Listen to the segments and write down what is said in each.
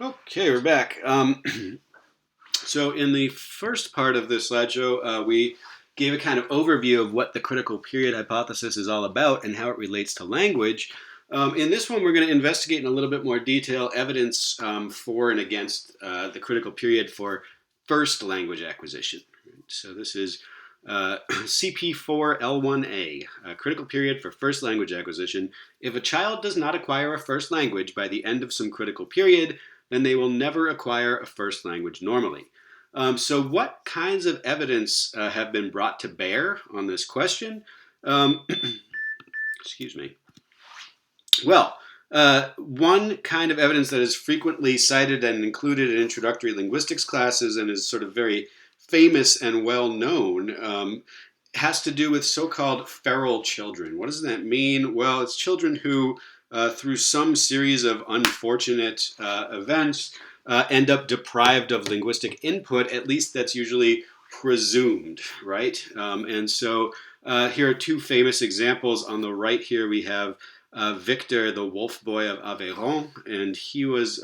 Okay, we're back. So in the first part of this slideshow, we gave a kind of overview of what the critical period hypothesis is all about and how it relates to language. In this one, we're going to investigate in a little bit more detail evidence for and against the critical period for first language acquisition. So this is CP4L1A, a critical period for first language acquisition. If a child does not acquire a first language by the end of some critical period, then they will never acquire a first language normally. So, what kinds of evidence have been brought to bear on this question? Um, excuse me. Well, one kind of evidence that is frequently cited and included in introductory linguistics classes and is sort of very famous and well known has to do with so called feral children. What does that mean? Well, it's children who, through some series of unfortunate events, end up deprived of linguistic input. At least that's usually presumed, right? And so here are two famous examples. On the right here, we have Victor, the wolf boy of Aveyron, and he was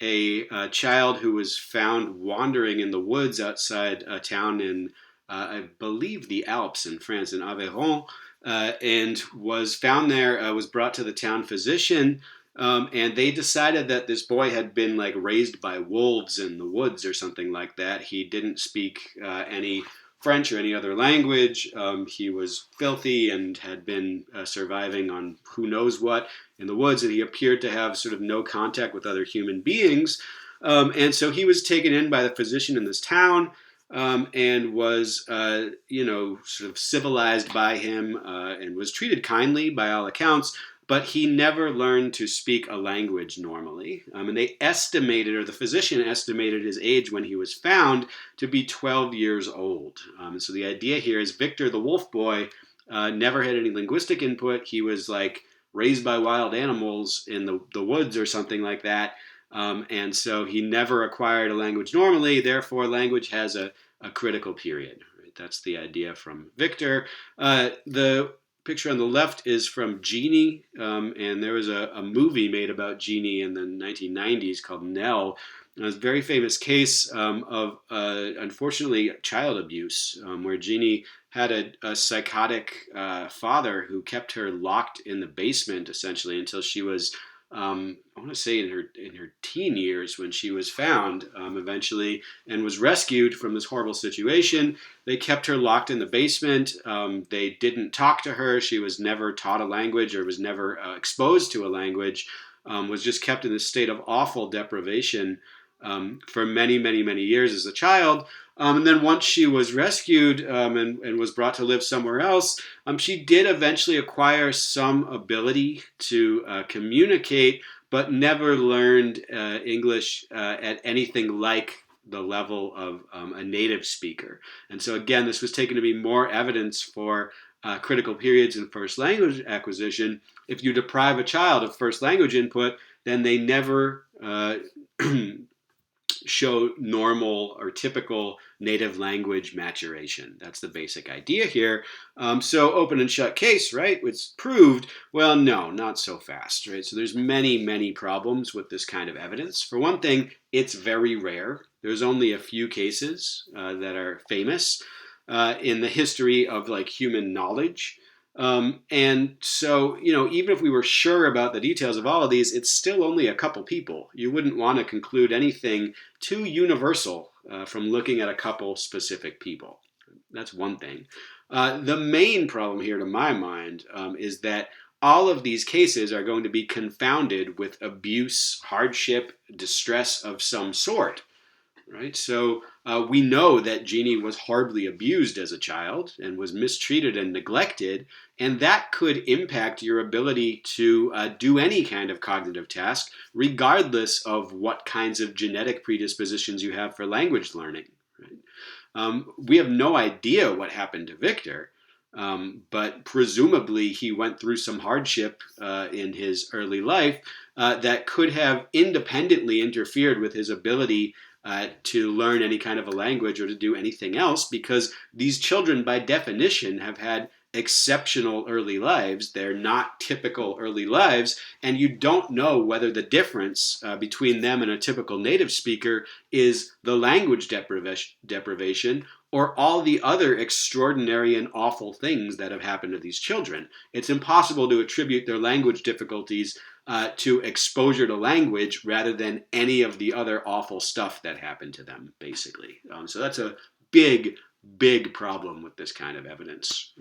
a child who was found wandering in the woods outside a town in, I believe, the Alps in France, in Aveyron, and was found there, was brought to the town physician, and they decided that this boy had been like raised by wolves in the woods or something like that. He didn't speak any French or any other language. He was filthy and had been surviving on who knows what in the woods, and he appeared to have sort of no contact with other human beings. And so he was taken in by the physician in this town. And was, sort of civilized by him and was treated kindly by all accounts, but he never learned to speak a language normally. And they estimated, or the physician estimated his age when he was found to be 12 years old. So the idea here is Victor, the wolf boy, never had any linguistic input. He was like raised by wild animals in the woods or something like that. And so he never acquired a language normally. Therefore, language has a critical period. Right? That's the idea from Victor. The picture on the left is from Genie, and there was a movie made about Genie in the 1990s called Nell. It was a very famous case of, unfortunately, child abuse, where Jeannie had a psychotic father who kept her locked in the basement essentially until she was, I want to say, in her teen years when she was found eventually and was rescued from this horrible situation. They kept her locked in the basement. They didn't talk to her. She was never taught a language or was never exposed to a language. Was just kept in this state of awful deprivation for many, many, many years as a child. And then once she was rescued and was brought to live somewhere else, she did eventually acquire some ability to communicate, but never learned English at anything like the level of a native speaker. And so, again, this was taken to be more evidence for critical periods in first language acquisition. If you deprive a child of first language input, then they never show normal or typical native language maturation. That's the basic idea here. So open and shut case, right? It's proved. Well, no, not so fast, right? So there's many, many problems with this kind of evidence. For one thing, it's very rare. There's only a few cases that are famous in the history of like human knowledge. And so, even if we were sure about the details of all of these, it's still only a couple people. You wouldn't want to conclude anything too universal from looking at a couple specific people. That's one thing. The main problem here, to my mind, is that all of these cases are going to be confounded with abuse, hardship, distress of some sort. Right? So we know that Jeannie was horribly abused as a child and was mistreated and neglected, and that could impact your ability to do any kind of cognitive task, regardless of what kinds of genetic predispositions you have for language learning. Right? We have no idea what happened to Victor, but presumably he went through some hardship in his early life that could have independently interfered with his ability to learn any kind of a language or to do anything else, because these children, by definition, have had exceptional early lives. They're not typical early lives, and you don't know whether the difference between them and a typical native speaker is the language deprivation or all the other extraordinary and awful things that have happened to these children. It's impossible to attribute their language difficulties to exposure to language rather than any of the other awful stuff that happened to them, basically. So that's a big, big problem with this kind of evidence.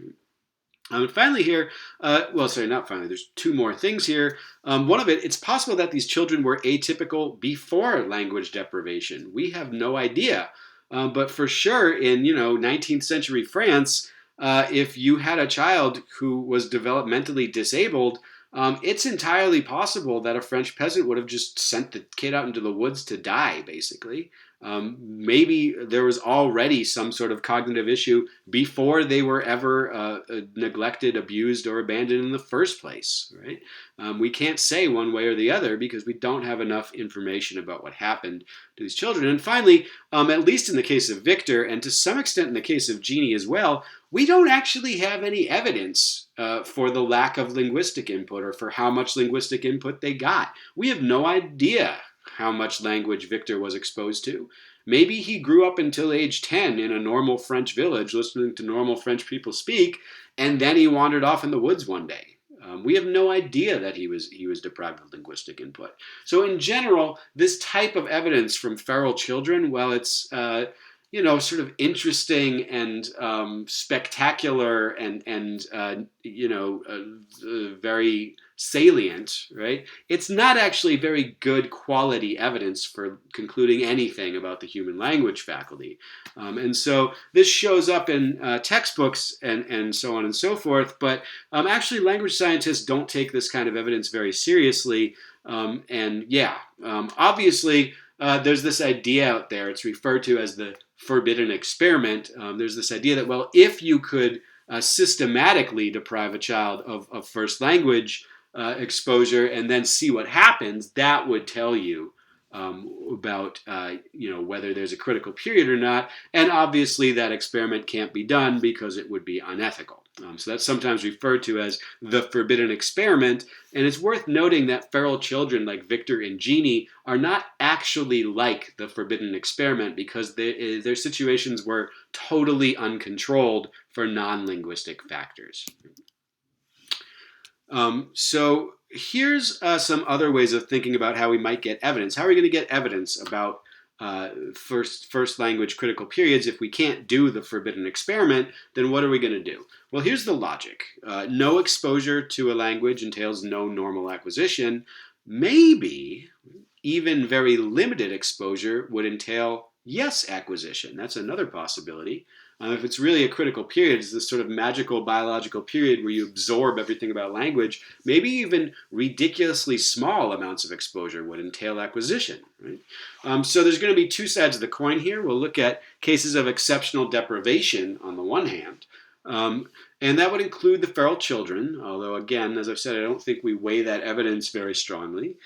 And finally here, not finally, there's two more things here. One of it's possible that these children were atypical before language deprivation. We have no idea. But for sure, in 19th century France, if you had a child who was developmentally disabled, it's entirely possible that a French peasant would have just sent the kid out into the woods to die, basically. Maybe there was already some sort of cognitive issue before they were ever neglected, abused, or abandoned in the first place, right? We can't say one way or the other because we don't have enough information about what happened to these children. And finally, at least in the case of Victor, and to some extent in the case of Jeannie as well, we don't actually have any evidence for the lack of linguistic input or for how much linguistic input they got. We have no idea how much language Victor was exposed to. Maybe he grew up until age 10 in a normal French village listening to normal French people speak, and then he wandered off in the woods one day. We have no idea that he was deprived of linguistic input. So in general, this type of evidence from feral children, while it's sort of interesting and spectacular and very salient, right? It's not actually very good quality evidence for concluding anything about the human language faculty. And so this shows up in textbooks and so on and so forth, but actually language scientists don't take this kind of evidence very seriously. Obviously, there's this idea out there, it's referred to as the forbidden experiment. There's this idea that, well, if you could systematically deprive a child of first language exposure and then see what happens, that would tell you about whether there's a critical period or not. And obviously that experiment can't be done because it would be unethical. So that's sometimes referred to as the forbidden experiment. And it's worth noting that feral children like Victor and Jeannie are not actually like the forbidden experiment because their situations were totally uncontrolled for non-linguistic factors. So here's some other ways of thinking about how we might get evidence. How are we going to get evidence about first language critical periods? If we can't do the forbidden experiment, then what are we going to do? Well, here's the logic. No exposure to a language entails no normal acquisition. Maybe even very limited exposure would entail yes acquisition. That's another possibility. If it's really a critical period, it's this sort of magical biological period where you absorb everything about language, maybe even ridiculously small amounts of exposure would entail acquisition. Right? So there's going to be two sides of the coin here. We'll look at cases of exceptional deprivation on the one hand, and that would include the feral children, although again, as I've said, I don't think we weigh that evidence very strongly.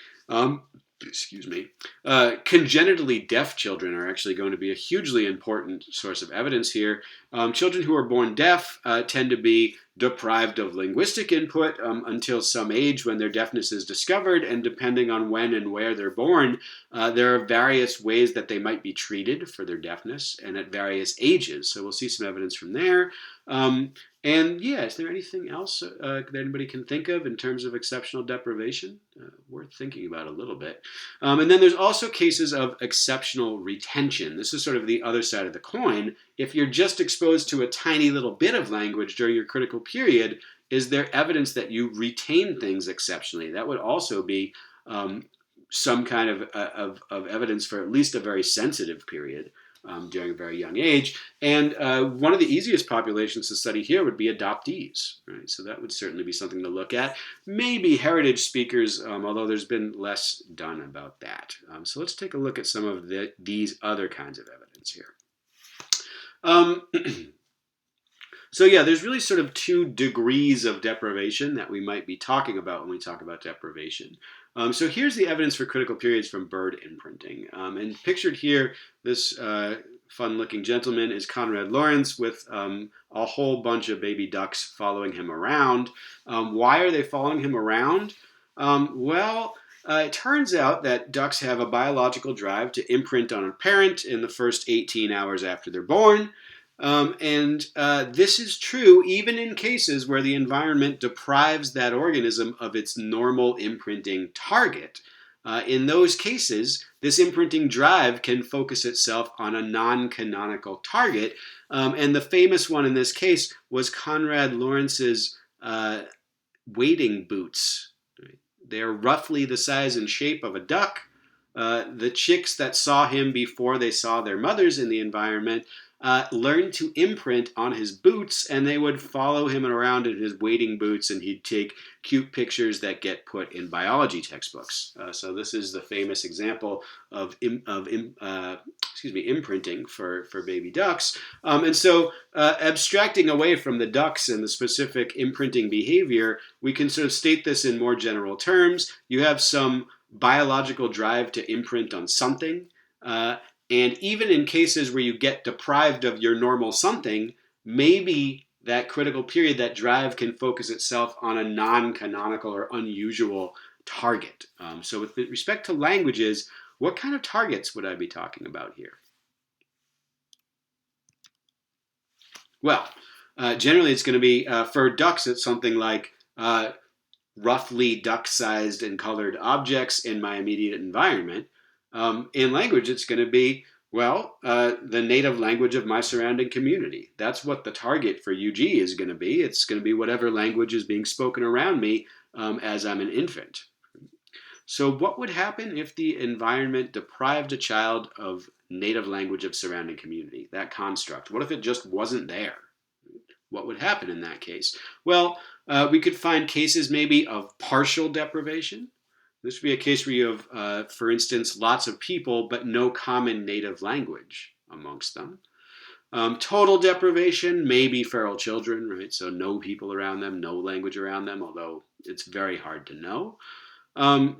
Congenitally deaf children are actually going to be a hugely important source of evidence here. Children who are born deaf tend to be deprived of linguistic input until some age when their deafness is discovered, and depending on when and where they're born, there are various ways that they might be treated for their deafness and at various ages. So we'll see some evidence from there. Is there anything else that anybody can think of in terms of exceptional deprivation? Worth thinking about a little bit. And then there's also cases of exceptional retention. This is sort of the other side of the coin. If you're just exposed to a tiny little bit of language during your critical period, is there evidence that you retain things exceptionally? That would also be some kind of evidence for at least a very sensitive period. During a very young age. And one of the easiest populations to study here would be adoptees. Right? So that would certainly be something to look at. Maybe heritage speakers, although there's been less done about that. So let's take a look at some of these other kinds of evidence here. There's really sort of two degrees of deprivation that we might be talking about when we talk about deprivation. So here's the evidence for critical periods from bird imprinting. And pictured here, this fun-looking gentleman is Conrad Lawrence with a whole bunch of baby ducks following him around. Why are they following him around? It turns out that ducks have a biological drive to imprint on a parent in the first 18 hours after they're born. This is true even in cases where the environment deprives that organism of its normal imprinting target. In those cases, this imprinting drive can focus itself on a non-canonical target. And the famous one in this case was Conrad Lawrence's wading boots. They're roughly the size and shape of a duck. The chicks that saw him before they saw their mothers in the environment learned to imprint on his boots, and they would follow him around in his wading boots, and he'd take cute pictures that get put in biology textbooks. So this is the famous example of imprinting for baby ducks. Abstracting away from the ducks and the specific imprinting behavior, we can sort of state this in more general terms. You have some biological drive to imprint on something. And even in cases where you get deprived of your normal something, maybe that critical period, that drive can focus itself on a non-canonical or unusual target. So with respect to languages, what kind of targets would I be talking about here? Well, generally it's going to be, for ducks, it's something like roughly duck-sized and colored objects in my immediate environment. In language, it's going to be, the native language of my surrounding community. That's what the target for UG is going to be. It's going to be whatever language is being spoken around me as I'm an infant. So what would happen if the environment deprived a child of native language of surrounding community, that construct? What if it just wasn't there? What would happen in that case? Well, we could find cases maybe of partial deprivation. This would be a case where you have, for instance, lots of people but no common native language amongst them. Total deprivation, maybe feral children, right? So no people around them, no language around them, although it's very hard to know.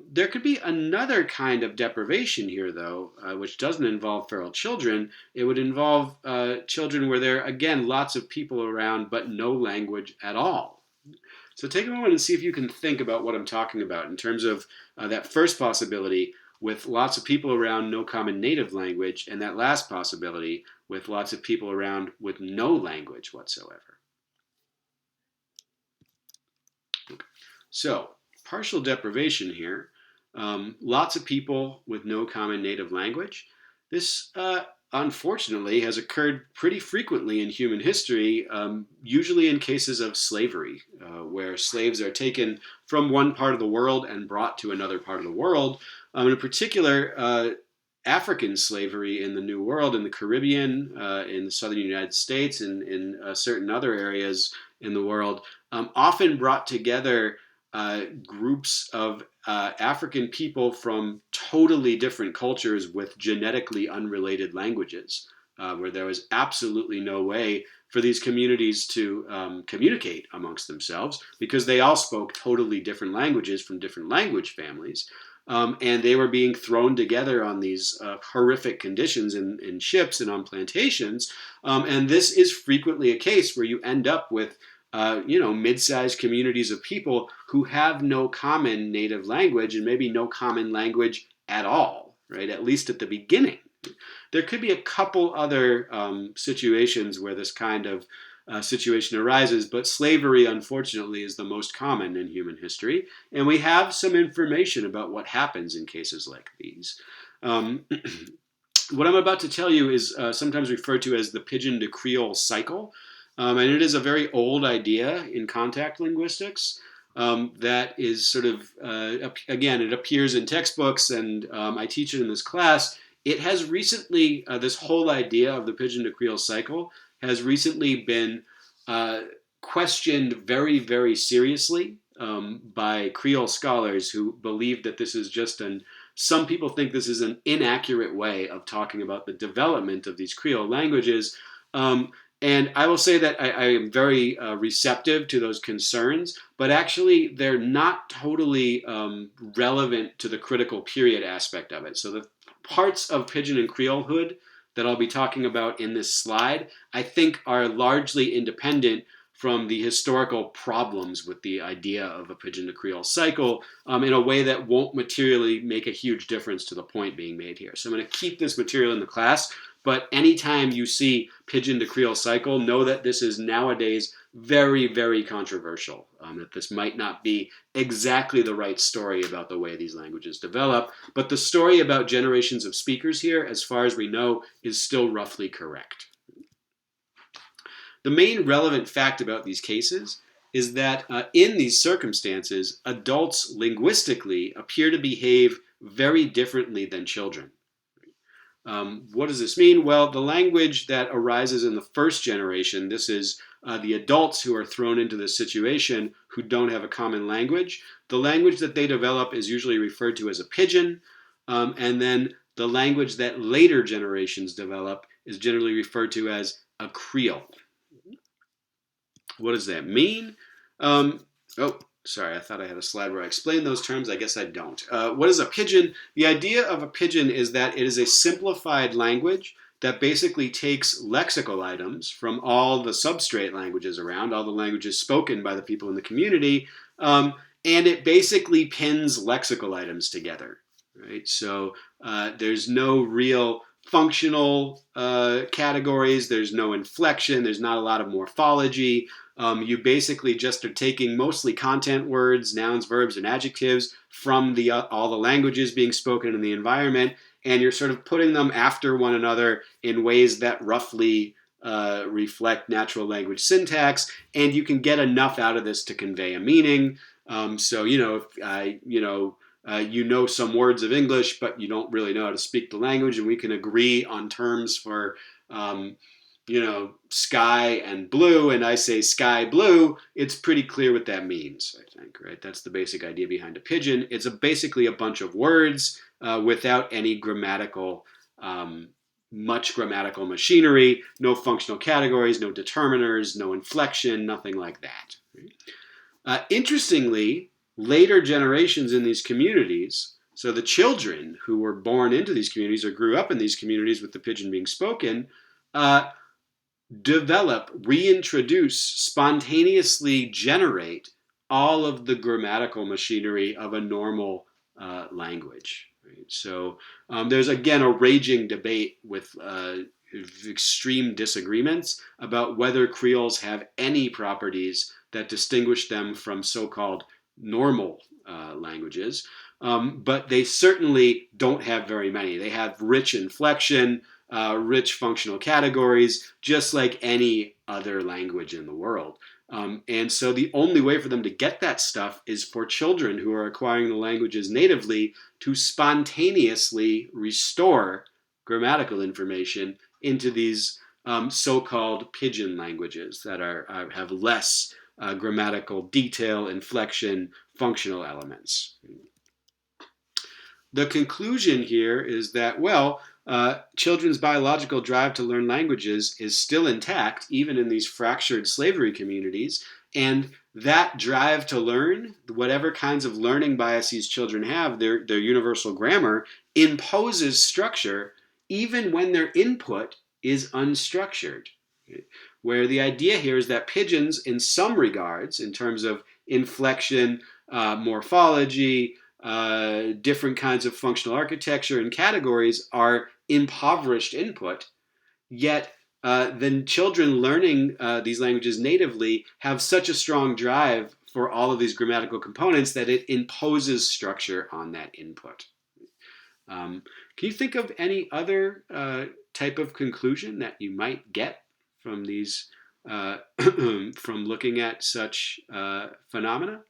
There could be another kind of deprivation here, though, which doesn't involve feral children. It would involve children where there are, again, lots of people around but no language at all. So take a moment and see if you can think about what I'm talking about in terms of that first possibility with lots of people around, no common native language, and that last possibility with lots of people around with no language whatsoever. Okay. So, partial deprivation here, lots of people with no common native language. This unfortunately has occurred pretty frequently in human history, usually in cases of slavery, where slaves are taken from one part of the world and brought to another part of the world. In particular, African slavery in the New World, in the Caribbean, in the southern United States, and in certain other areas in the world, often brought together groups of African people from totally different cultures with genetically unrelated languages, where there was absolutely no way for these communities to communicate amongst themselves because they all spoke totally different languages from different language families. And they were being thrown together on these horrific conditions in ships and on plantations. And this is frequently a case where you end up with mid-sized communities of people who have no common native language and maybe no common language at all, right? At least at the beginning. There could be a couple other situations where this kind of situation arises, but slavery, unfortunately, is the most common in human history. And we have some information about what happens in cases like these. What I'm about to tell you is sometimes referred to as the pidgin to Creole cycle. And it is a very old idea in contact linguistics that is sort of, again, it appears in textbooks and I teach it in this class. It has recently, this whole idea of the pidgin to Creole cycle has recently been questioned very, very seriously by Creole scholars who believe that this is just some people think this is an inaccurate way of talking about the development of these Creole languages. And I will say that I am very receptive to those concerns, but actually they're not totally relevant to the critical period aspect of it. So the parts of Pidgin and Creolehood that I'll be talking about in this slide, I think are largely independent from the historical problems with the idea of a Pidgin to Creole cycle in a way that won't materially make a huge difference to the point being made here. So I'm going to keep this material in the class, but anytime you see Pidgin to Creole cycle, know that this is nowadays very, very controversial, that this might not be exactly the right story about the way these languages develop, but the story about generations of speakers here, as far as we know, is still roughly correct. The main relevant fact about these cases is that in these circumstances, adults linguistically appear to behave very differently than children. What does this mean? Well, the language that arises in the first generation, this is the adults who are thrown into this situation who don't have a common language. The language that they develop is usually referred to as a pidgin, and then the language that later generations develop is generally referred to as a creole. What does that mean? Sorry, I thought I had a slide where I explained those terms. I guess I don't. What is a pidgin? The idea of a pidgin is that it is a simplified language that basically takes lexical items from all the substrate languages around, all the languages spoken by the people in the community, and it basically pins lexical items together. Right? So there's no real functional categories. There's no inflection. There's not a lot of morphology. You basically just are taking mostly content words, nouns, verbs, and adjectives from all the languages being spoken in the environment, and you're sort of putting them after one another in ways that roughly reflect natural language syntax, and you can get enough out of this to convey a meaning. So, you know some words of English, but you don't really know how to speak the language, and we can agree on terms for sky and blue, and I say sky blue, it's pretty clear what that means, I think, right? That's the basic idea behind a pidgin. It's basically a bunch of words without any much grammatical machinery, no functional categories, no determiners, no inflection, nothing like that. Interestingly, later generations in these communities, so the children who were born into these communities or grew up in these communities with the pidgin being spoken, develop, reintroduce, spontaneously generate all of the grammatical machinery of a normal language. Right? So there's, again, a raging debate with extreme disagreements about whether Creoles have any properties that distinguish them from so-called normal languages. But they certainly don't have very many. They have rich inflection, rich functional categories, just like any other language in the world. And so the only way for them to get that stuff is for children who are acquiring the languages natively to spontaneously restore grammatical information into these so-called pidgin languages that have less grammatical detail, inflection, functional elements. The conclusion here is that, children's biological drive to learn languages is still intact, even in these fractured slavery communities. And that drive to learn, whatever kinds of learning biases children have, their universal grammar, imposes structure even when their input is unstructured. Where the idea here is that pidgins, in some regards, in terms of inflection, morphology, different kinds of functional architecture and categories, are impoverished input, yet the children learning these languages natively have such a strong drive for all of these grammatical components that it imposes structure on that input. Can you think of any other type of conclusion that you might get from these, from looking at such phenomena?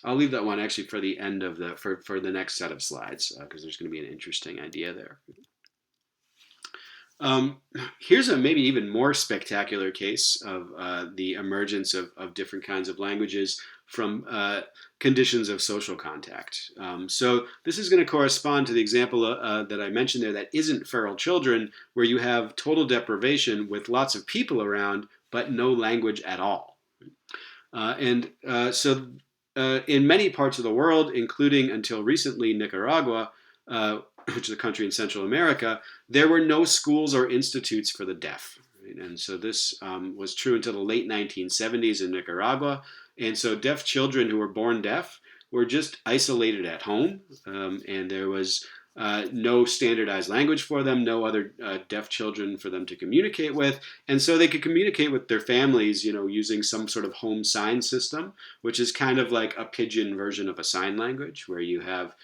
I'll leave that one actually for the end of for the next set of slides, because there's going to be an interesting idea there. Here's a maybe even more spectacular case of the emergence of different kinds of languages from conditions of social contact. So this is going to correspond to the example that I mentioned there that isn't feral children, where you have total deprivation with lots of people around, but no language at all. In many parts of the world, including until recently Nicaragua, which is a country in Central America, there were no schools or institutes for the deaf. Right? And so this was true until the late 1970s in Nicaragua. And so deaf children who were born deaf were just isolated at home, and there was no standardized language for them, no other deaf children for them to communicate with, and so they could communicate with their families, using some sort of home sign system, which is kind of like a pidgin version of a sign language, where you have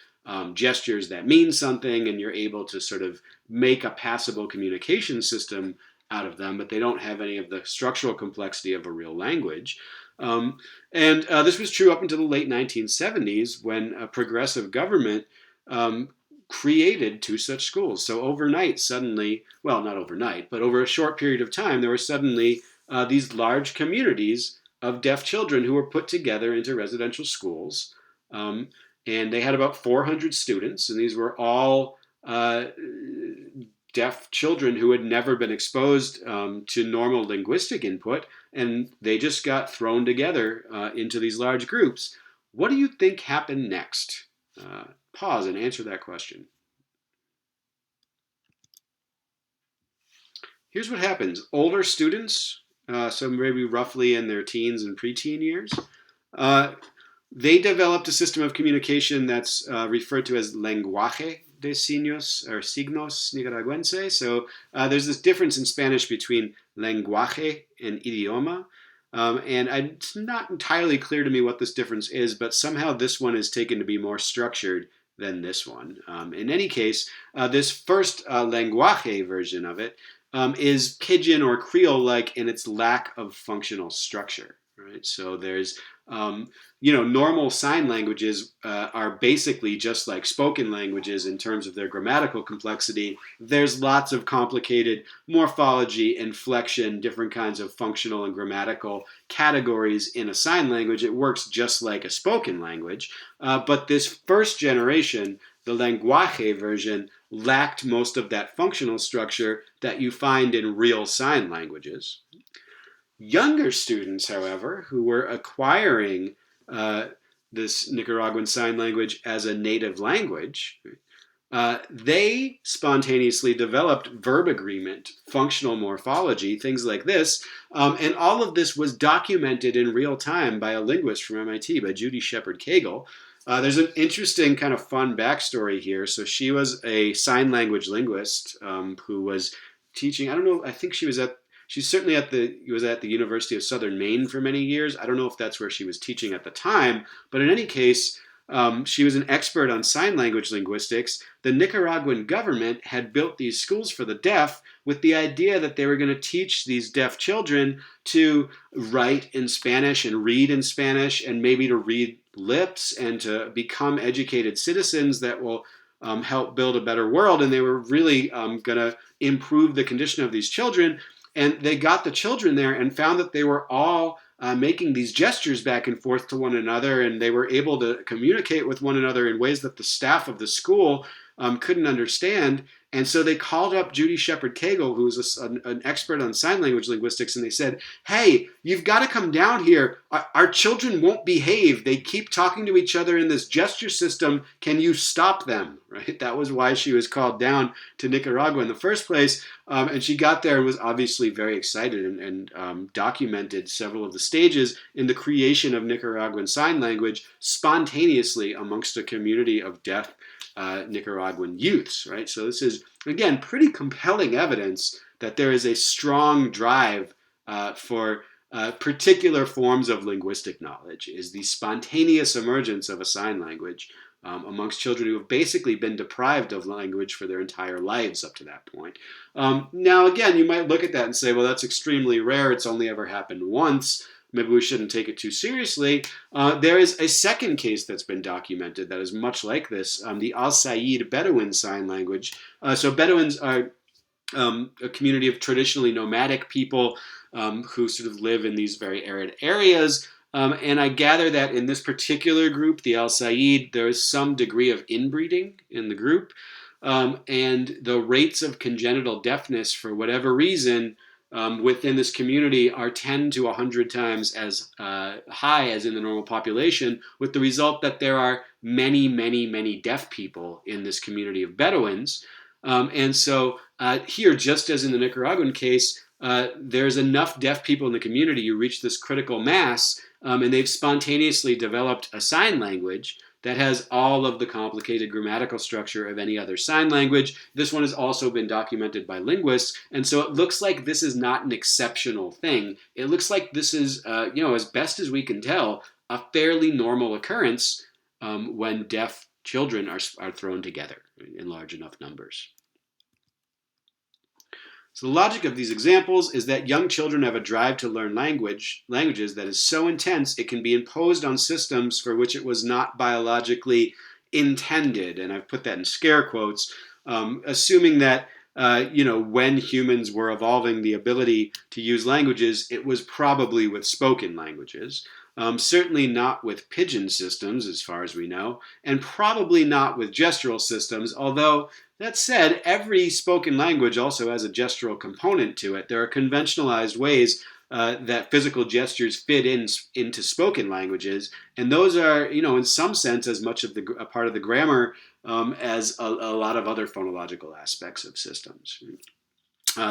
gestures that mean something, and you're able to sort of make a passable communication system out of them, but they don't have any of the structural complexity of a real language. And this was true up until the late 1970s, when a progressive government created two such schools. So overnight, suddenly, well, not overnight, but over a short period of time, there were suddenly these large communities of deaf children who were put together into residential schools. And they had about 400 students, and these were all deaf children who had never been exposed to normal linguistic input, and they just got thrown together into these large groups. What do you think happened next? Pause and answer that question. Here's what happens. Older students, so maybe roughly in their teens and preteen years, they developed a system of communication that's referred to as lenguaje de signos or signos nicaragüense. So there's this difference in Spanish between lenguaje and idioma. And it's not entirely clear to me what this difference is, but somehow this one is taken to be more structured than this one. In any case, this first lenguaje version of it is pidgin or Creole-like in its lack of functional structure. Right? So there's normal sign languages are basically just like spoken languages in terms of their grammatical complexity. There's lots of complicated morphology, inflection, different kinds of functional and grammatical categories in a sign language. It works just like a spoken language. But this first generation, the lenguaje version, lacked most of that functional structure that you find in real sign languages. Younger students, however, who were acquiring this Nicaraguan Sign Language as a native language, they spontaneously developed verb agreement, functional morphology, things like this. And all of this was documented in real time by a linguist from MIT, by Judy Shepard-Kagel. There's an interesting kind of fun backstory here. So she was a sign language linguist who was teaching, I don't know, I think she's certainly was at the University of Southern Maine for many years. I don't know if that's where she was teaching at the time, but in any case, she was an expert on sign language linguistics. The Nicaraguan government had built these schools for the deaf with the idea that they were going to teach these deaf children to write in Spanish and read in Spanish, and maybe to read lips and to become educated citizens that will help build a better world. And they were really going to improve the condition of these children. And they got the children there and found that they were all making these gestures back and forth to one another, and they were able to communicate with one another in ways that the staff of the school couldn't understand. And so they called up Judy Shepard-Kagel, who's an expert on sign language linguistics, and they said, hey, you've got to come down here. Our children won't behave. They keep talking to each other in this gesture system. Can you stop them? Right? That was why she was called down to Nicaragua in the first place. And she got there and was obviously very excited and documented several of the stages in the creation of Nicaraguan Sign Language spontaneously amongst a community of deaf Nicaraguan youths, right? So this is, again, pretty compelling evidence that there is a strong drive for particular forms of linguistic knowledge, is the spontaneous emergence of a sign language amongst children who have basically been deprived of language for their entire lives up to that point. Now, again, you might look at that and say, well, that's extremely rare. It's only ever happened once. Maybe we shouldn't take it too seriously. There is a second case that's been documented that is much like this, the Al Said Bedouin Sign Language. So Bedouins are a community of traditionally nomadic people who sort of live in these very arid areas. And I gather that in this particular group, the Al Said, there is some degree of inbreeding in the group. And the rates of congenital deafness, for whatever reason, within this community are 10 to 100 times as high as in the normal population, with the result that there are many, many, many deaf people in this community of Bedouins. And so here, just as in the Nicaraguan case, there's enough deaf people in the community, you reach this critical mass, and they've spontaneously developed a sign language that has all of the complicated grammatical structure of any other sign language. This one has also been documented by linguists, and so it looks like this is not an exceptional thing. It looks like this is, as best as we can tell, a fairly normal occurrence when deaf children are thrown together in large enough numbers. So the logic of these examples is that young children have a drive to learn languages that is so intense it can be imposed on systems for which it was not biologically intended. And I've put that in scare quotes, assuming that when humans were evolving the ability to use languages, it was probably with spoken languages. Certainly not with pidgin systems, as far as we know, and probably not with gestural systems, although that said, every spoken language also has a gestural component to it. There are conventionalized ways that physical gestures fit into spoken languages, and those are, in some sense, as much of a part of the grammar as a lot of other phonological aspects of systems.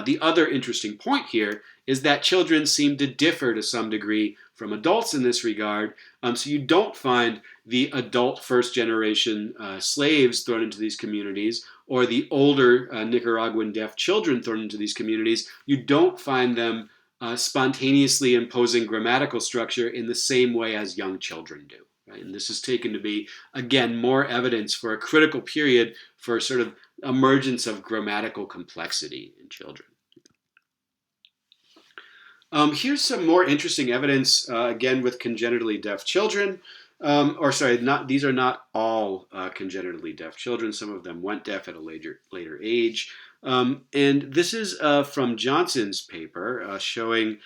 The other interesting point here is that children seem to differ to some degree from adults in this regard. So you don't find the adult first-generation slaves thrown into these communities or the older Nicaraguan deaf children thrown into these communities. You don't find them spontaneously imposing grammatical structure in the same way as young children do. Right? And this is taken to be, again, more evidence for a critical period for sort of emergence of grammatical complexity in children. Here's some more interesting evidence, again, with congenitally deaf children. These are not all congenitally deaf children. Some of them went deaf at a later age. And this is from Johnson's paper showing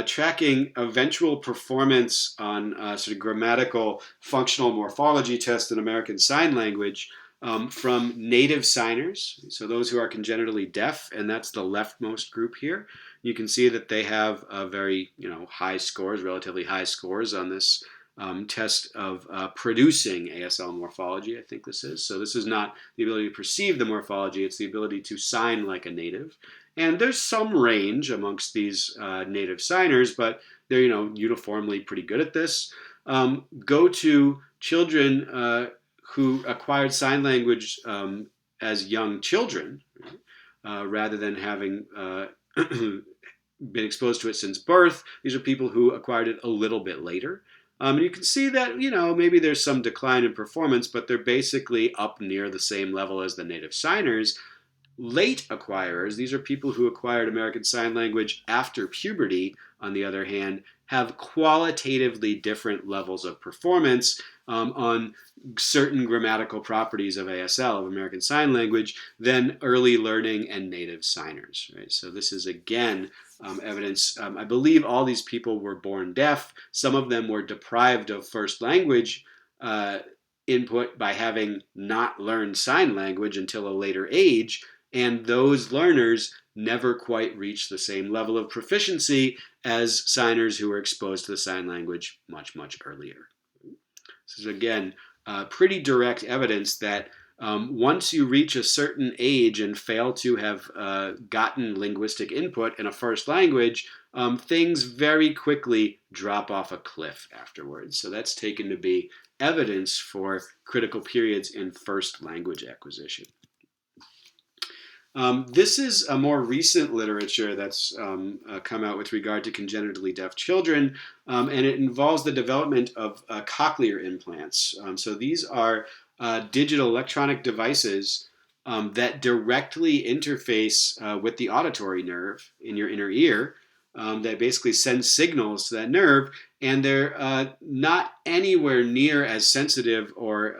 tracking eventual performance on sort of grammatical functional morphology tests in American Sign Language from native signers, so those who are congenitally deaf, and that's the leftmost group here. You can see that they have very high scores, relatively high scores on this test of producing ASL morphology, I think this is. So this is not the ability to perceive the morphology, it's the ability to sign like a native. And there's some range amongst these native signers, but they're uniformly pretty good at this. Go to children who acquired sign language as young children, rather than having been exposed to it since birth. These are people who acquired it a little bit later. And you can see that, maybe there's some decline in performance, but they're basically up near the same level as the native signers. Late acquirers, these are people who acquired American Sign Language after puberty, on the other hand, have qualitatively different levels of performance on certain grammatical properties of ASL, of American Sign Language, than early learning and native signers. Right? So this is, again, evidence. I believe all these people were born deaf. Some of them were deprived of first language input by having not learned sign language until a later age, and those learners never quite reached the same level of proficiency as signers who were exposed to the sign language much, much earlier. This is, again, pretty direct evidence that once you reach a certain age and fail to have gotten linguistic input in a first language, things very quickly drop off a cliff afterwards. So that's taken to be evidence for critical periods in first language acquisition. This is a more recent literature that's come out with regard to congenitally deaf children, and it involves the development of cochlear implants. So these are digital electronic devices that directly interface with the auditory nerve in your inner ear, that basically send signals to that nerve, and they're not anywhere near as sensitive or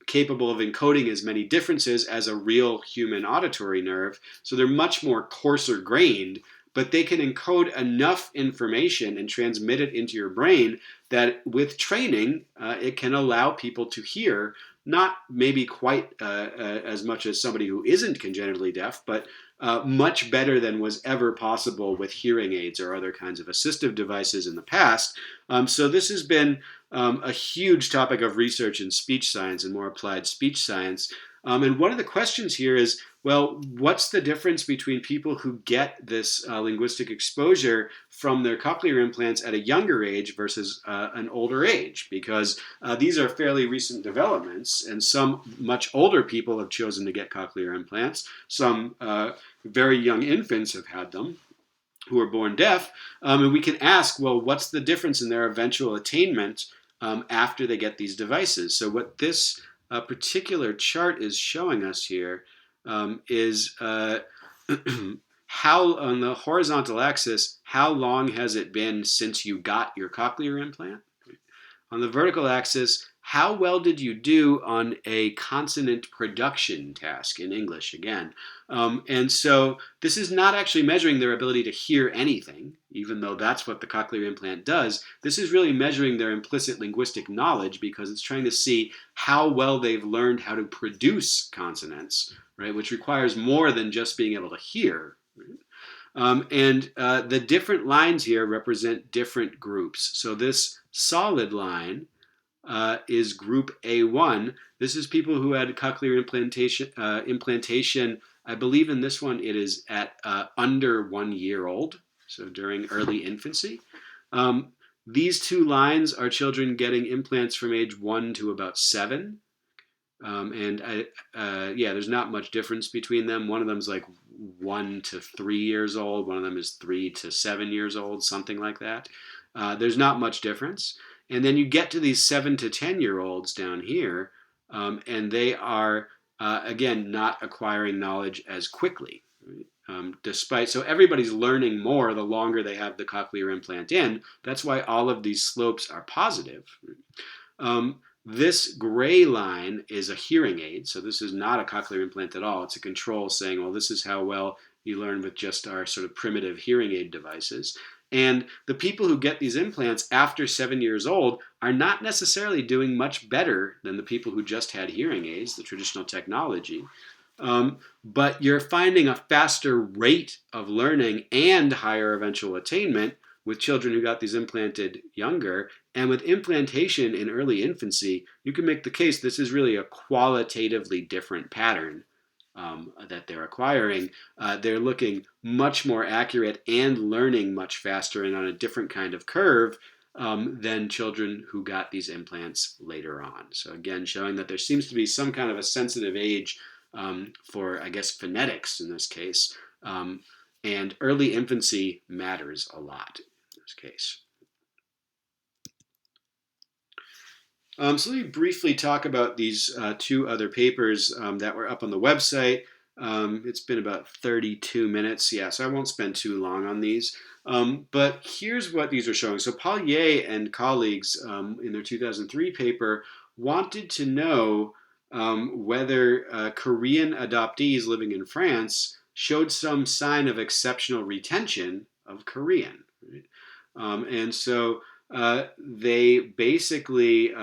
capable of encoding as many differences as a real human auditory nerve. So they're much more coarser grained, but they can encode enough information and transmit it into your brain that with training, it can allow people to hear not maybe quite as much as somebody who isn't congenitally deaf, but much better than was ever possible with hearing aids or other kinds of assistive devices in the past. So this has been a huge topic of research in speech science and more applied speech science. And one of the questions here is, well, what's the difference between people who get this linguistic exposure from their cochlear implants at a younger age versus an older age? Because these are fairly recent developments, and some much older people have chosen to get cochlear implants. Some very young infants have had them who are born deaf. And we can ask, well, what's the difference in their eventual attainment after they get these devices? So what this particular chart is showing us here is how, on the horizontal axis, how long has it been since you got your cochlear implant? On the vertical axis, how well did you do on a consonant production task in English again? And so this is not actually measuring their ability to hear anything, even though that's what the cochlear implant does. This is really measuring their implicit linguistic knowledge because it's trying to see how well they've learned how to produce consonants, right? Which requires more than just being able to hear. Right? The different lines here represent different groups. So this solid line is group A1. This is people who had cochlear implantation. I believe in this one it is at under 1 year old, so during early infancy. These two lines are children getting implants from age 1 to about 7. There's not much difference between them. One of them is like 1 to 3 years old. One of them is 3 to 7 years old, something like that. There's not much difference. And then you get to these 7 to 10-year-olds down here, and they are, again, not acquiring knowledge as quickly. So everybody's learning more the longer they have the cochlear implant in. That's why all of these slopes are positive. This gray line is a hearing aid, so this is not a cochlear implant at all. It's a control saying, well, this is how well you learn with just our sort of primitive hearing aid devices. And the people who get these implants after 7 years old are not necessarily doing much better than the people who just had hearing aids, the traditional technology. But you're finding a faster rate of learning and higher eventual attainment with children who got these implanted younger. And with implantation in early infancy, you can make the case this is really a qualitatively different pattern that they're acquiring. They're looking much more accurate and learning much faster and on a different kind of curve than children who got these implants later on. So again, showing that there seems to be some kind of a sensitive age for, I guess, phonetics in this case. And early infancy matters a lot in this case. So let me briefly talk about these two other papers that were up on the website. It's been about 32 minutes, so I won't spend too long on these. But here's what these are showing. So Pallier and colleagues in their 2003 paper wanted to know whether Korean adoptees living in France showed some sign of exceptional retention of Korean. Right? And so they basically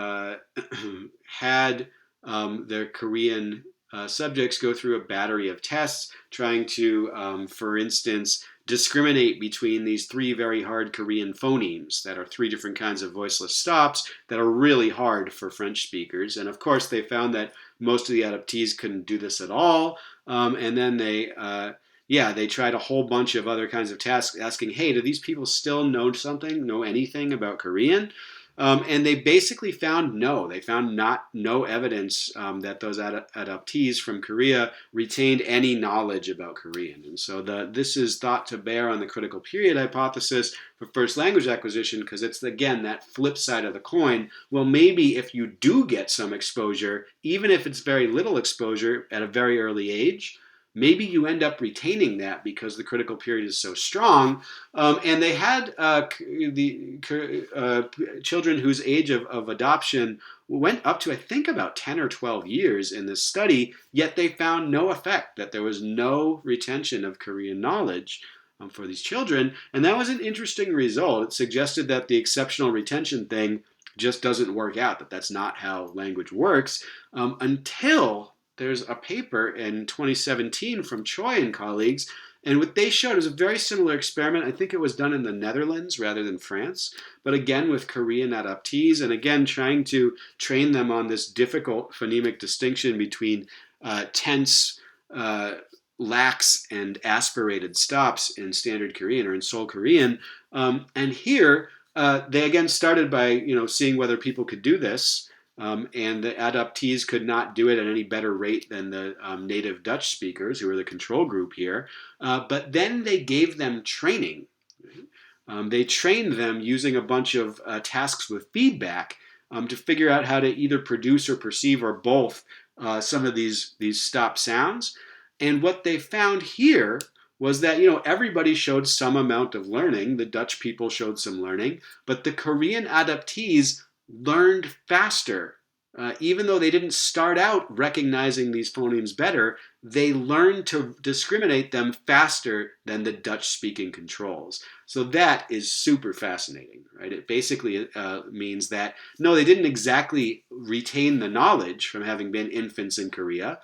had their Korean subjects go through a battery of tests trying to, for instance, discriminate between these three very hard Korean phonemes that are three different kinds of voiceless stops that are really hard for French speakers. And of course, they found that most of the adoptees couldn't do this at all. And then they tried a whole bunch of other kinds of tasks asking, hey, do these people still know anything about Korean? And they basically found no. They found no evidence that those adoptees from Korea retained any knowledge about Korean. And so this is thought to bear on the critical period hypothesis for first language acquisition because it's, again, that flip side of the coin. Well, maybe if you do get some exposure, even if it's very little exposure at a very early age, maybe you end up retaining that because the critical period is so strong. And they had children whose age of adoption went up to, I think, about 10 or 12 years in this study, yet they found no effect, that there was no retention of Korean knowledge for these children. And that was an interesting result. It suggested that the exceptional retention thing just doesn't work out, that's not how language works, until there's a paper in 2017 from Choi and colleagues. And what they showed is a very similar experiment. I think it was done in the Netherlands rather than France, but again with Korean adoptees, and again trying to train them on this difficult phonemic distinction between tense, lax, and aspirated stops in Standard Korean or in Seoul Korean. And here, they again started by seeing whether people could do this, and the adoptees could not do it at any better rate than the native Dutch speakers, who were the control group here. But then they gave them training. They trained them using a bunch of tasks with feedback to figure out how to either produce or perceive or both some of these stop sounds. And what they found here was that everybody showed some amount of learning. The Dutch people showed some learning, but the Korean adoptees learned faster. Even though they didn't start out recognizing these phonemes better, they learned to discriminate them faster than the Dutch-speaking controls. So that is super fascinating, right? It basically means that, no, they didn't exactly retain the knowledge from having been infants in Korea,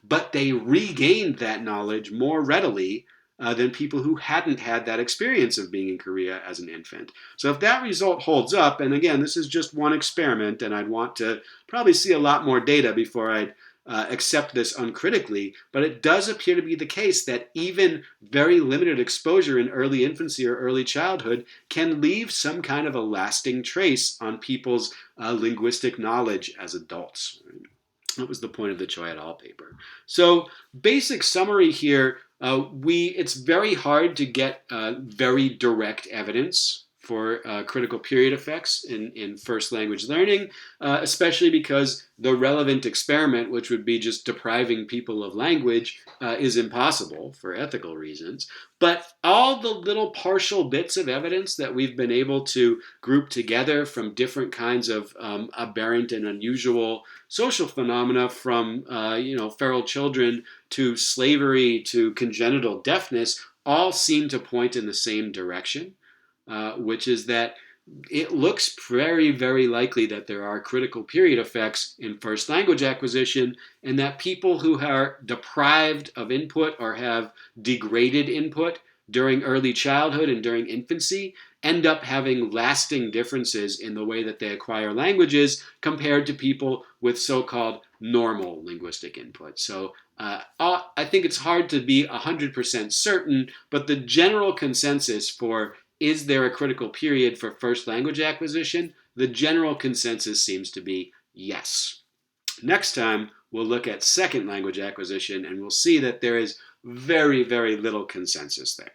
but they regained that knowledge more readily than people who hadn't had that experience of being in Korea as an infant. So if that result holds up, and again, this is just one experiment, and I'd want to probably see a lot more data before I'd accept this uncritically, but it does appear to be the case that even very limited exposure in early infancy or early childhood can leave some kind of a lasting trace on people's linguistic knowledge as adults. That was the point of the Choi et al. Paper. So basic summary here, it's very hard to get very direct evidence for critical period effects in first language learning, especially because the relevant experiment, which would be just depriving people of language, is impossible for ethical reasons. But all the little partial bits of evidence that we've been able to group together from different kinds of aberrant and unusual social phenomena, from feral children to slavery to congenital deafness, all seem to point in the same direction. Which is that it looks very, very likely that there are critical period effects in first language acquisition, and that people who are deprived of input or have degraded input during early childhood and during infancy end up having lasting differences in the way that they acquire languages compared to people with so-called normal linguistic input. So I think it's hard to be 100% certain, but the general consensus for is there a critical period for first language acquisition? The general consensus seems to be yes. Next time, we'll look at second language acquisition, and we'll see that there is very, very little consensus there.